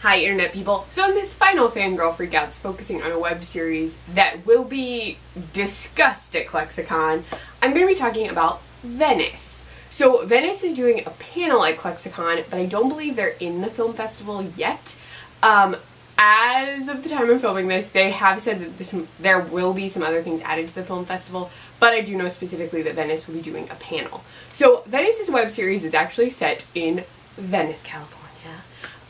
Hi internet people. So in this final Fangirl Freakouts focusing on a web series that will be discussed at ClexaCon, I'm going to be talking about Venice. So Venice is doing a panel at ClexaCon, but I don't believe they're in the film festival yet. As of the time I'm filming this, they have said that there will be some other things added to the film festival, but I do know specifically that Venice will be doing a panel. So Venice is a web series that's actually set in Venice, California.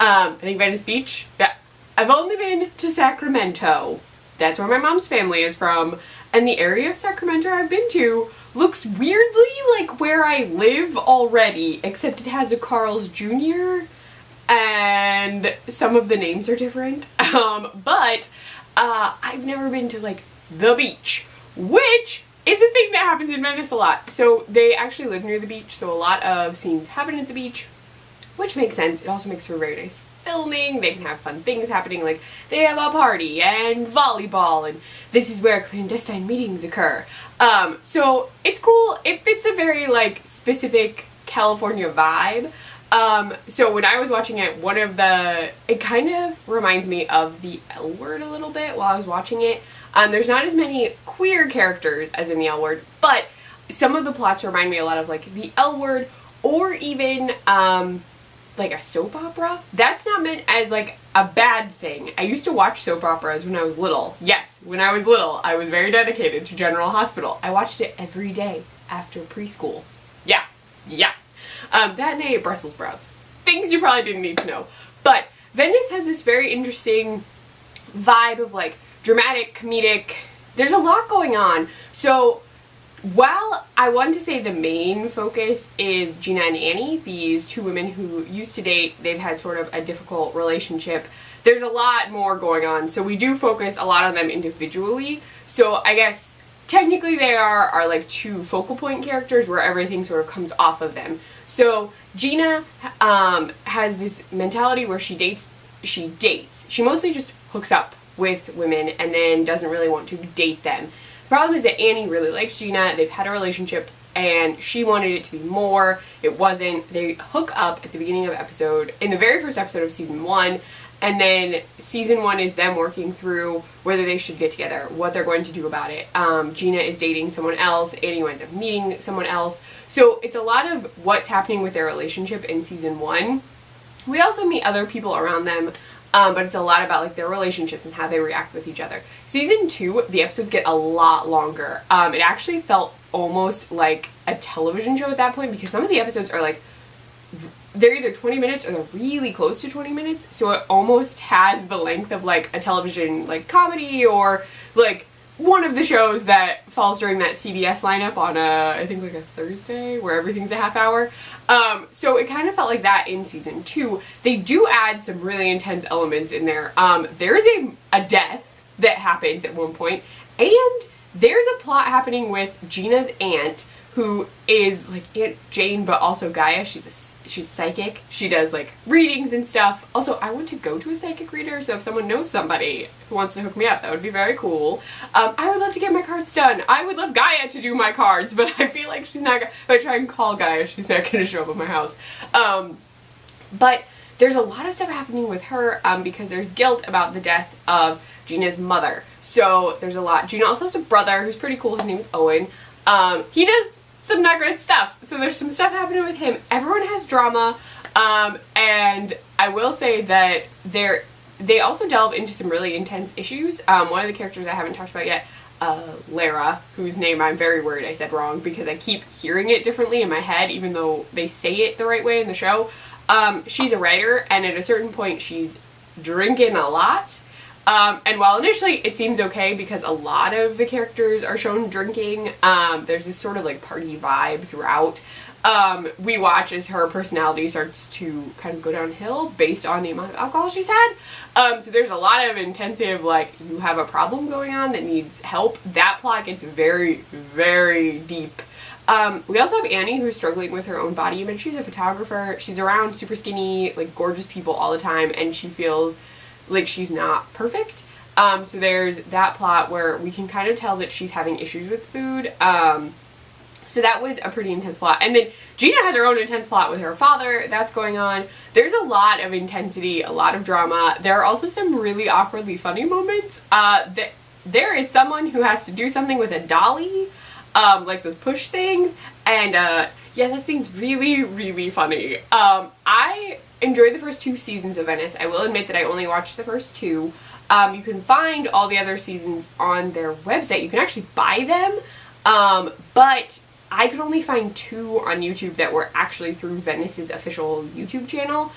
I think Venice Beach. Yeah. I've only been to Sacramento. That's where my mom's family is from. And the area of Sacramento I've been to looks weirdly like where I live already, except it has a Carl's Jr. and some of the names are different. But I've never been to like the beach, which is a thing that happens in Venice a lot. So they actually live near the beach, so a lot of scenes happen at the beach, which makes sense. It also makes for very nice filming. They can have fun things happening, like they have a party and volleyball, and this is where clandestine meetings occur. So it's cool. It fits a very like specific California vibe. So when I was watching it, it kind of reminds me of the L Word a little bit while I was watching it. There's not as many queer characters as in the L Word, but some of the plots remind me a lot of like the L Word, or even like a soap opera. That's not meant as like a bad thing. I used to watch soap operas when I was little. Yes, when I was little, I was very dedicated to General Hospital. I watched it every day after preschool. Yeah. That and I ate Brussels sprouts. Things you probably didn't need to know. But Venice has this very interesting vibe of like dramatic, comedic. There's a lot going on. So while I want to say the main focus is Gina and Annie, these two women who used to date, they've had sort of a difficult relationship. There's a lot more going on, so we do focus a lot on them individually. So I guess technically they are like two focal point characters where everything sort of comes off of them. So Gina has this mentality where she dates. She mostly just hooks up with women and then doesn't really want to date them. The problem is that Annie really likes Gina. They've had a relationship and she wanted it to be more. It wasn't. They hook up at the beginning of in the very first episode of season 1, and then season 1 is them working through whether they should get together, what they're going to do about it. Gina is dating someone else. Annie winds up meeting someone else. So it's a lot of what's happening with their relationship in season 1. We also meet other people around them, but it's a lot about like their relationships and how they react with each other. Season 2, the episodes get a lot longer. It actually felt almost like a television show at that point, because some of the episodes are like, they're either 20 minutes or they're really close to 20 minutes. So it almost has the length of like a television like comedy, or like one of the shows that falls during that CBS lineup on I think like a Thursday where everything's a half hour. So it kind of felt like that in season 2. They do add some really intense elements in there. There's a death that happens at one point, and there's a plot happening with Gina's aunt, who is like Aunt Jane but also Gaia. She's psychic. She does like readings and stuff. Also, I want to go to a psychic reader, so if someone knows somebody who wants to hook me up, that would be very cool. I would love to get my cards done. I would love Gaia to do my cards, but I feel like she's not gonna, if I try and call Gaia, she's not gonna show up at my house. But there's a lot of stuff happening with her because there's guilt about the death of Gina's mother. So there's a lot. Gina also has a brother who's pretty cool. His name is Owen. He does some not great stuff. So there's some stuff happening with him. Everyone has drama. And I will say that they also delve into some really intense issues. One of the characters I haven't talked about yet, Lara, whose name I'm very worried I said wrong because I keep hearing it differently in my head, even though they say it the right way in the show. She's a writer, and at a certain point she's drinking a lot. And while initially it seems okay because a lot of the characters are shown drinking, there's this sort of like party vibe throughout. We watch as her personality starts to kind of go downhill based on the amount of alcohol she's had. So there's a lot of intensive, like, you have a problem going on that needs help. That plot gets very, very deep. We also have Annie, who's struggling with her own body image. She's a photographer. She's around super skinny, like gorgeous people all the time, and she feels like she's not perfect. So there's that plot where we can kind of tell that she's having issues with food. So that was a pretty intense plot. And then Gina has her own intense plot with her father. That's going on. There's a lot of intensity, a lot of drama. There are also some really awkwardly funny moments. There is someone who has to do something with a dolly, like those push things. And yeah, this thing's really, really funny. I enjoyed the first 2 seasons of Venice. I will admit that I only watched the first 2. You can find all the other seasons on their website. You can actually buy them. But I could only find 2 on YouTube that were actually through Venice's official YouTube channel.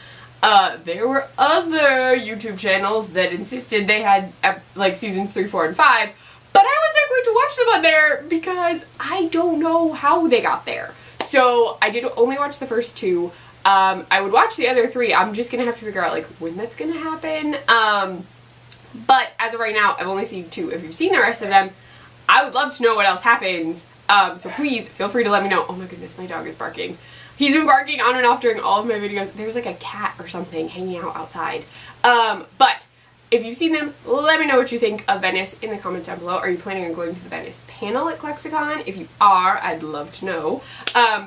There were other YouTube channels that insisted they had like seasons 3, 4, and 5, but I was not going to watch them on there because I don't know how they got there. So I did only watch the first 2. I would watch the other 3. I'm just gonna have to figure out like when that's gonna happen. But as of right now, I've only seen 2. If you've seen the rest of them, I would love to know what else happens. So please feel free to let me know. Oh my goodness, my dog is barking. He's been barking on and off during all of my videos. There's like a cat or something hanging out outside. But if you've seen them, let me know what you think of Venice in the comments down below. Are you planning on going to the Venice panel at ClexaCon? If you are, I'd love to know.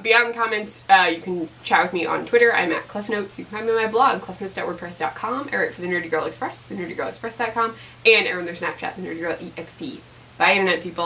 Beyond the comments, you can chat with me on Twitter. I'm at ClefNotes. You can find me on my blog, clefnotes.wordpress.com. I write for the Nerdy Girl Express, thenerdygirlexpress.com, and I run their Snapchat, the Nerdy Girl EXP. Bye, internet people.